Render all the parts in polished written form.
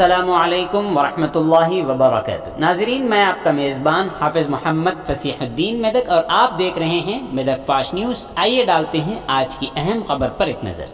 अस्सलामुअलैकुम वरहमतुल्लाहि वबरकातुहू। नाज़रीन, मैं आपका मेज़बान हाफिज़ मोहम्मद फसीहुद्दीन मेदक और आप देख रहे हैं मेदक फास्ट न्यूज़। आइए डालते हैं आज की अहम खबर पर एक नज़र।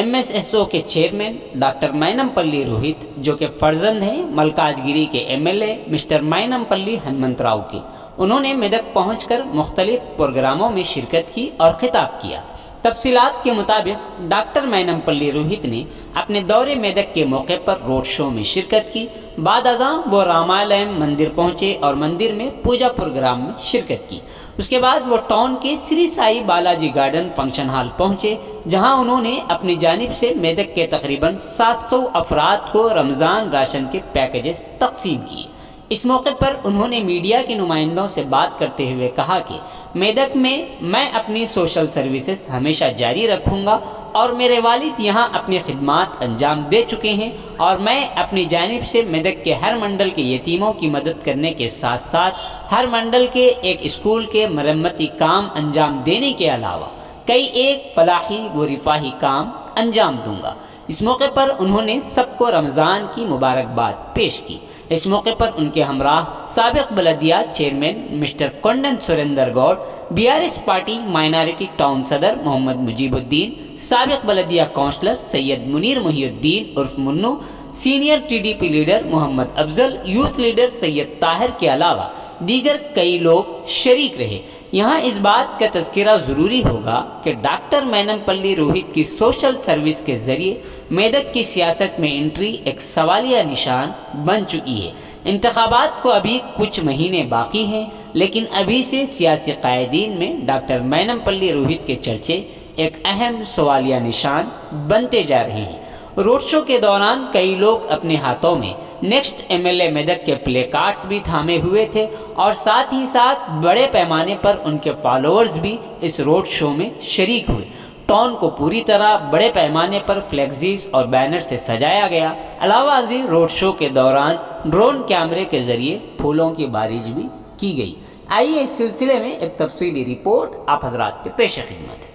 MSSO के चेयरमैन डॉक्टर मैनमपल्ली रोहित, जो कि फ़र्जंद हैं मलकाजगिरी के MLA मिस्टर मैनमपल्ली हनुमंतराव के, उन्होंने मेदक पहुंचकर मुख्तलिफ प्रोग्रामों में शिरकत की और खिताब किया। तफसीलात के मुताबिक डॉक्टर मैनमपल्ली रोहित ने अपने दौरे मेदक के मौके पर रोड शो में शिरकत की। बाद अज़ां वो रामालयम मंदिर पहुंचे और मंदिर में पूजा प्रोग्राम में शिरकत की। उसके बाद वो टाउन के Shri Sai Balaji garden function hall पहुंचे, जहां उन्होंने अपनी जानिब से मेदक के तकरीबन 700 अफराद को रमज़ान राशन के पैकेजेस तकसीम किए। इस मौके पर उन्होंने मीडिया के नुमाइंदों से बात करते हुए कहा कि मेदक में मैं अपनी सोशल सर्विसेज हमेशा जारी रखूंगा और मेरे वालिद यहाँ अपनी खिदमात अंजाम दे चुके हैं और मैं अपनी जानिब से मेदक के हर मंडल के यतीमों की मदद करने के साथ साथ हर मंडल के एक स्कूल के मरम्मती काम अंजाम देने के अलावा कई एक फलाही व रिफाही काम अंजाम दूंगा। इस मौके पर उन्होंने सबको रमज़ान की मुबारकबाद पेश की। इस मौके पर उनके हमराह साबिक बलदिया chairman mister Kondan Surendra Goud, BRS party minority town सदर मोहम्मद मुजीबुद्दीन, साबिक बलदिया काउंसलर सैयद मुनीर मुहियुद्दीन उर्फ Munnu, senior TDP leader Mohammed Afzal, youth leader Syed Tahir के अलावा दीगर कई लोग शरीक रहे। यहाँ इस बात का तज़किरा ज़रूरी होगा कि डॉक्टर मैनमपल्ली रोहित की सोशल सर्विस के ज़रिए मेदक की सियासत में एंट्री एक सवालिया निशान बन चुकी है। इंतखाबात को अभी कुछ महीने बाकी हैं, लेकिन अभी से सियासी कायदीन में डॉक्टर मैनमपल्ली रोहित के चर्चे एक अहम सवालिया निशान बनते जा रहे हैं। रोड शो के दौरान कई लोग अपने हाथों में नेक्स्ट MLA मेदक के प्ले कार्ड्स भी थामे हुए थे और साथ ही साथ बड़े पैमाने पर उनके फॉलोअर्स भी इस रोड शो में शरीक हुए। टाउन को पूरी तरह बड़े पैमाने पर फ्लेक्सीज और बैनर से सजाया गया। अलावा रोड शो के दौरान ड्रोन कैमरे के जरिए फूलों की बारिश भी की गई। आइए इस सिलसिले में एक तफसीली रिपोर्ट आप हजरात के पेश खिदमत है।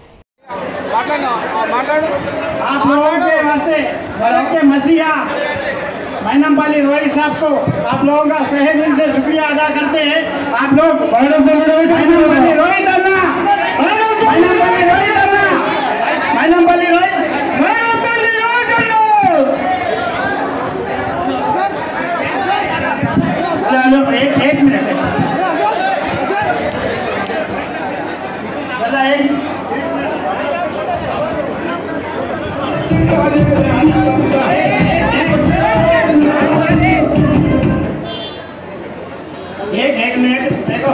आप लोगों के वास्ते के मसीहा मैनमपल्ली रोहित साहब को आप लोगों का तहे दिल से शुक्रिया अदा करते हैं। आप लोग मैनमपल्ली रोहित अन्ना, मैनमपल्ली रोहित अन्ना, मैनमपल्ली रोहित, मैनमपल्ली रोहित अन्ना। चलो एक मिनट एक मिनट देखो,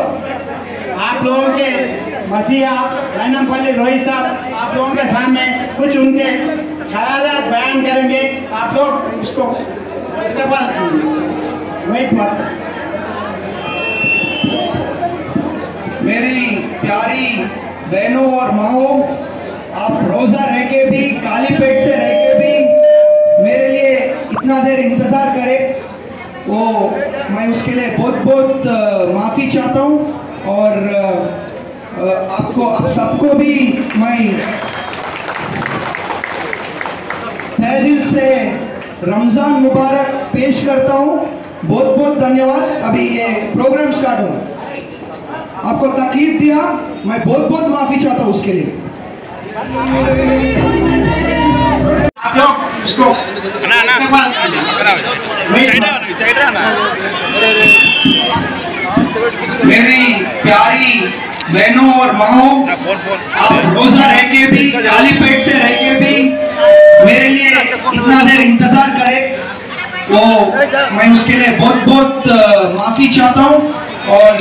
आप लोगों के मसीहा मैनमपल्ली रोहित साहब आप लोगों के सामने कुछ उनके ख्यालात बयान करेंगे। आप लोग उसको इसके बाद वेट मत। मेरी प्यारी बहनों और माओ, आप रोजा रह के भी, काली पेट से रह के भी मेरे लिए इतना देर इंतजार करें, वो मैं उसके लिए बहुत बहुत माफ़ी चाहता हूँ। और आपको आप सबको भी मैं तहे दिल से रमज़ान मुबारक पेश करता हूँ। बहुत बहुत धन्यवाद। अभी ये प्रोग्राम स्टार्ट हुआ, आपको तकलीफ दिया, मैं बहुत बहुत माफ़ी चाहता हूँ उसके लिए। आप लोग इसको मेरी प्यारी बहनों और माओ, आप रोजा रह के भी, खाली पेट से रह के भी मेरे लिए इतना देर इंतजार करें, वो मैं उसके लिए बहुत बहुत माफ़ी चाहता हूँ। और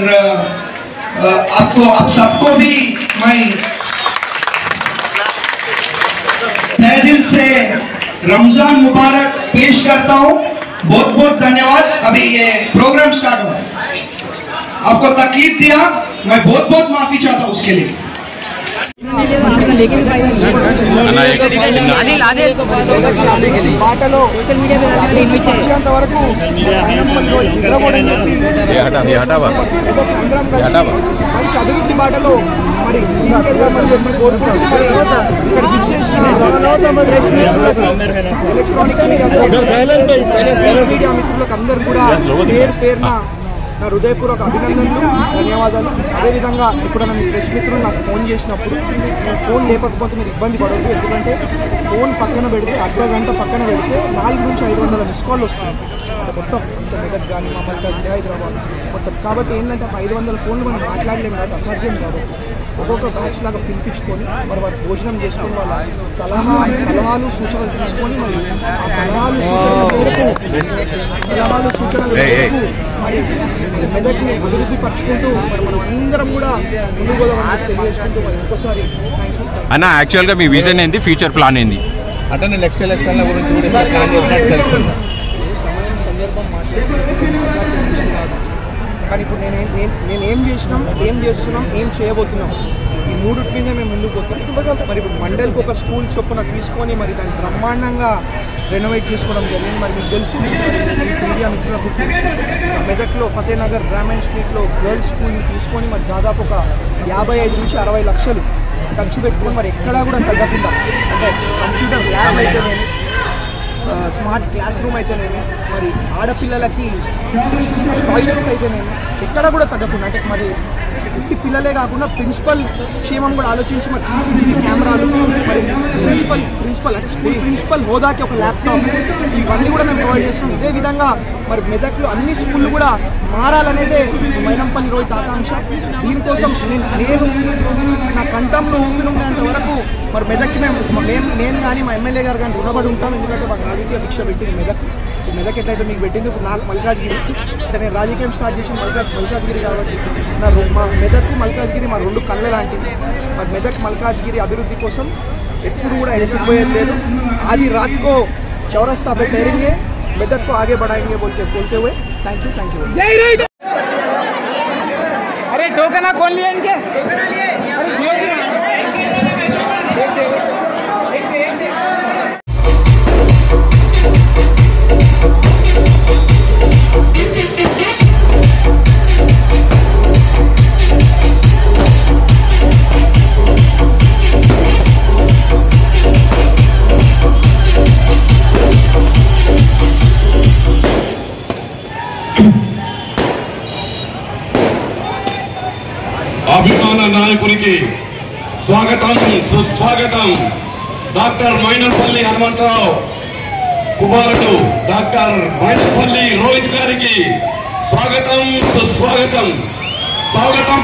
आपको आप सबको भी मैं तहे दिल से रमज़ान मुबारक पेश करता हूँ। बहुत बहुत धन्यवाद। अभी ये प्रोग्राम स्टार्ट हुआ, आपको तकलीफ दिया, मैं बहुत बहुत माफ़ी चाहता हूँ उसके लिए। మంచి అభివృద్ధి బాటలో మరి తీసుకెళ్దామని చెప్పి కోరుకుంటూ మరి ఇక్కడికి ఇచ్చేసిన ప్రెస్ మిత్రులకు, ఎలక్ట్రానిక్ మీడియా మిత్రులకు అందరూ కూడా పేరు పేరున నా హృదయపూర్వక అభినందనలు, ధన్యవాదాలు. అదేవిధంగా ఎప్పుడైనా మీ ప్రెస్ మిత్రులు నాకు ఫోన్ చేసినప్పుడు నేను ఫోన్ లేకపోతే మీరు ఇబ్బంది పడవద్దు. ఎందుకంటే ఫోన్ పక్కన పెడితే అర్ధగంట పక్కన పెడితే 400 నుంచి 500 మిస్ కాల్ వస్తుంది మొత్తం మెదక్ కానీ మమ్మల్ని హైదరాబాద్ మొత్తం. కాబట్టి ఏంటంటే 500 ఫోన్లు మనం మాట్లాడలేము కాబట్టి అసాధ్యం కాబట్టి ఒక్కొక్క బ్యాచ్ లాగా పిలిపించుకొని మరి వారు భోజనం చేసుకొని వాళ్ళ సలహాలు సూచనలు తీసుకొని మరి ఆ సలహాలు సూచనల మేరకు మరి మెదక్ని అభివృద్ధి పరుచుకుంటూ మరి మనం అందరం కూడా ముందుకు పోదామని తెలియజేసుకుంటూ మరి ఇంకోసారి థ్యాంక్ యూ. అన్న యాక్చువల్గా మీ విజన్ ఏంది, ఫ్యూచర్ ప్లాన్ ఏంది? అంటే నెక్స్ట్ ఎలక్షన్ల గురించి కూడా ప్లాన్ చేసినట్టు తెలుస్తుంది. సమయం సందర్భం మాట్లాడితే మంచిది కాదు. కానీ ఇప్పుడు నేను ఏం చేసినాం, ఏం చేస్తున్నాం, ఏం చేయబోతున్నాం ఈ మూడింటి మీద మేము ముందుకు పోతాం. మరి ఇప్పుడు మండలికి ఒక స్కూల్ చొప్పున తీసుకొని మరి దాన్ని బ్రహ్మాండంగా రెనోవేట్ చేసుకోవడం జరిగింది. మరి మీకు తెలుసు, మీడియా మిత్రులకు తెలుసు, మెదక్లో ఫతేనగర్ గ్రామీణ స్ట్రీట్లో గర్ల్స్ స్కూల్ని తీసుకొని మరి దాదాపు ఒక 55 నుంచి 60 లక్షలు ఖర్చు పెట్టుకొని మరి ఎక్కడా కూడా తగ్గకుండా, అంటే కంప్యూటర్ ల్యాబ్ అయితేనేమి, స్మార్ట్ క్లాస్ రూమ్ అయితేనేమి, మరి ఆడపిల్లలకి టాయిలెట్స్ అయితేనేమి ఎక్కడ కూడా తగ్గకుండా, అంటే మరి ఇంటి పిల్లలే కాకుండా ప్రిన్సిపల్ క్షేమం కూడా ఆలోచించి మరి సీసీటీవీ కెమెరాలు, మరి ప్రిన్సిపల్ అంటే స్కూల్ ప్రిన్సిపల్ హోదాకి ఒక ల్యాప్టాప్, ఇవన్నీ కూడా మేము ప్రొవైడ్ చేస్తున్నాం. ఇదే విధంగా మరి మెదక్లో అన్ని స్కూళ్ళు కూడా మారాలనేదే మైనంపల్లి రోహిత్ ఆకాంక్ష. దీనికోసం నేను నా కంఠంలో ఊపిరినంత వరకు మరి మెదక్కి నేను కానీ మా ఎమ్మెల్యే గారు కానీ రుణపడి ఉంటాం. ఎందుకంటే మాకు రాజకీయ భిక్ష పెట్టింది మెదక్ ఎట్లయితే మీకు పెట్టింది. ఇప్పుడు నాకు మల్కాజ్గిరి, అంటే నేను రాజకీయం స్టార్ట్ చేసిన మల్కాజ్గిరి కాబట్టి మా మెదక్ మల్కాజ్గిరి మా 2 కళ్ళ లాంటివి. మరి మెదక్ మల్కాజ్గిరి అభివృద్ధి కోసం ఎప్పుడు కూడా ఎడకపోయేది లేదు. ఆది रात को चौरस्ता पे ठहरेंगे, मेदक को आगे बढ़ाएंगे बोलते हुए थैंक यू. जय हिंद. अरे टोकना कौन लिया इनके? అభిమాన నాయకునికి స్వాగతం సుస్వాగతం. డాక్టర్ మైనంపల్లి హనుమంతరావు కుమారుడు డాక్టర్ మైనంపల్లి రోహిత్ గారికి స్వాగతం సుస్వాగతం. స్వాగతం